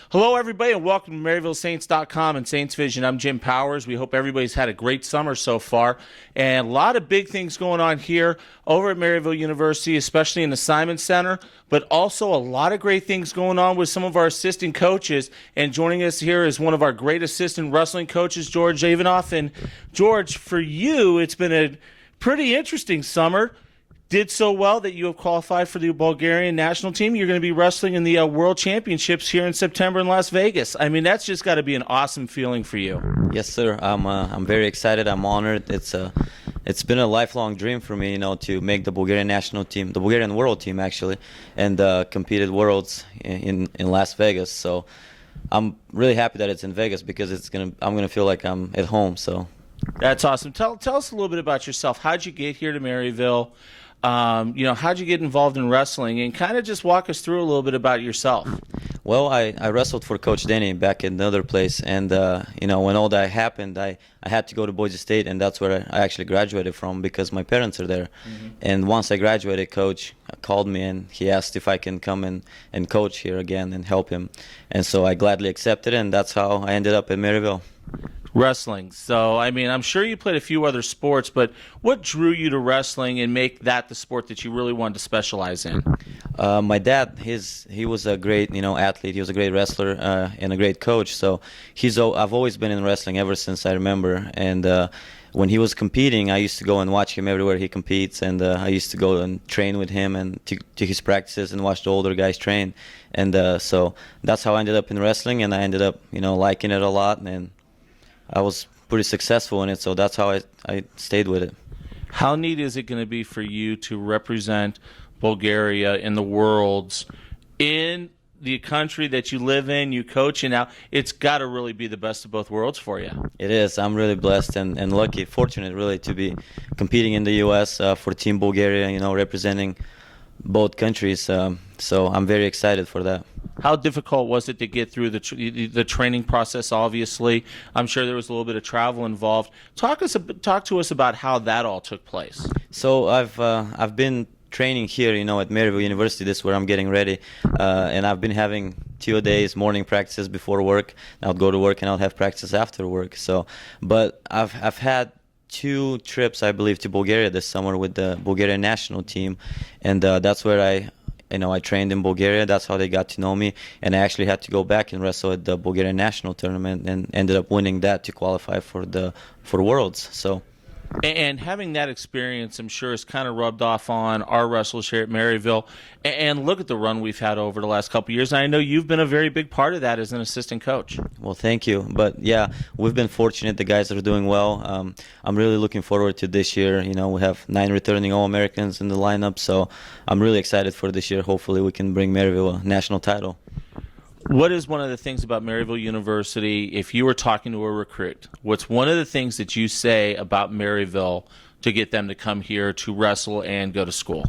Hello, everybody, and welcome to MaryvilleSaints.com and Saints Vision. I'm Jim Powers. We hope everybody's had a great summer so far, and a lot of big things going on here over at Maryville University, especially in the Simon Center, but also a lot of great things going on with some of our assistant coaches. And joining us here is one of our great assistant wrestling coaches, George Ivanov. And George, for you, it's been a pretty interesting summer. Did so well that you have qualified for the Bulgarian national team. You're going to be wrestling in the World Championships here in September in Las Vegas. I mean, that's just got to be an awesome feeling for you. Yes, sir. I'm very excited. I'm honored. It's been a lifelong dream for me, to make the Bulgarian national team, the Bulgarian world team actually, and compete at Worlds in Las Vegas. So I'm really happy that it's in Vegas because I'm gonna feel like I'm at home. So that's awesome. Tell us a little bit about yourself. How'd you get here to Maryville? How'd you get involved in wrestling, and kind of just walk us through a little bit about yourself. Well, I wrestled for Coach Denny back in another place, and when all that happened, I had to go to Boise State, and that's where I actually graduated from because my parents are there. Mm-hmm. And once I graduated, Coach called me and he asked if I can come and coach here again and help him, and so I gladly accepted, and that's how I ended up at Maryville. Wrestling. So, I mean, I'm sure you played a few other sports, but what drew you to wrestling and make that the sport that you really wanted to specialize in? My dad, he was a great, athlete. He was a great wrestler and a great coach. So I've always been in wrestling ever since I remember. And when he was competing, I used to go and watch him everywhere he competes, and I used to go and train with him and to his practices and watch the older guys train. And so that's how I ended up in wrestling, and I ended up, liking it a lot, and I was pretty successful in it, so that's how I stayed with it. How neat is it going to be for you to represent Bulgaria in the Worlds in the country that you live in, you coach in now? It's got to really be the best of both worlds for you. It is. I'm really blessed and lucky, fortunate really to be competing in the U.S. For Team Bulgaria, representing both countries. So I'm very excited for that. How difficult was it to get through the training process? Obviously, I'm sure there was a little bit of travel involved. Talk to us about how that all took place. So I've been training here, at Maryville University. This is where I'm getting ready, and I've been having 2 days morning practices before work. I'll go to work and I'll have practice after work. But I've had 2 trips, I believe, to Bulgaria this summer with the Bulgarian national team, and that's where I trained in Bulgaria. That's how they got to know me, and I actually had to go back and wrestle at the Bulgarian national tournament and ended up winning that to qualify for Worlds. So. And having that experience, I'm sure, has kind of rubbed off on our wrestlers here at Maryville. And look at the run we've had over the last couple of years. And I know you've been a very big part of that as an assistant coach. Well, thank you. But, yeah, we've been fortunate. The guys are doing well. I'm really looking forward to this year. We have 9 returning All-Americans in the lineup. So I'm really excited for this year. Hopefully we can bring Maryville a national title. What is one of the things about Maryville University, if you were talking to a recruit, what's one of the things that you say about Maryville to get them to come here to wrestle and go to school?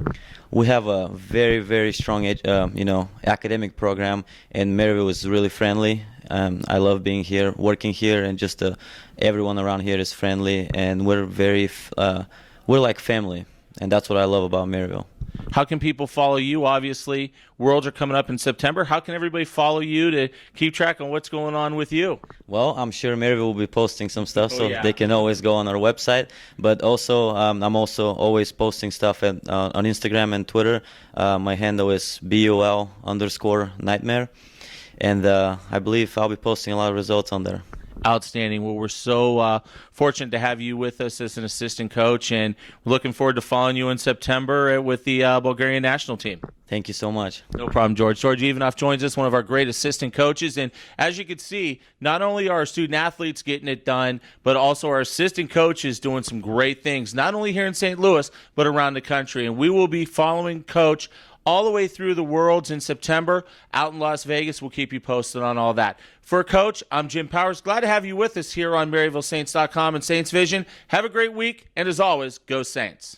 We have a very, very strong, academic program, and Maryville is really friendly. I love being here, working here, and just everyone around here is friendly, and we're like family, and that's what I love about Maryville. How can people follow you? Obviously, Worlds are coming up in September. How can everybody follow you to keep track on what's going on with you? Well, I'm sure Maryville will be posting some stuff, they can always go on our website. But also, I'm also always posting stuff on Instagram and Twitter. My handle is BUL_nightmare. And I believe I'll be posting a lot of results on there. Outstanding. Well, we're so fortunate to have you with us as an assistant coach, and we're looking forward to following you in September with the Bulgarian national team. Thank you so much. No problem, George. George Ivanov joins us, one of our great assistant coaches. And as you can see, not only are our student athletes getting it done, but also our assistant coaches doing some great things, not only here in St. Louis, but around the country. And we will be following Coach all the way through the Worlds in September out in Las Vegas. We'll keep you posted on all that. For Coach, I'm Jim Powers. Glad to have you with us here on MaryvilleSaints.com and Saints Vision. Have a great week, and as always, go Saints.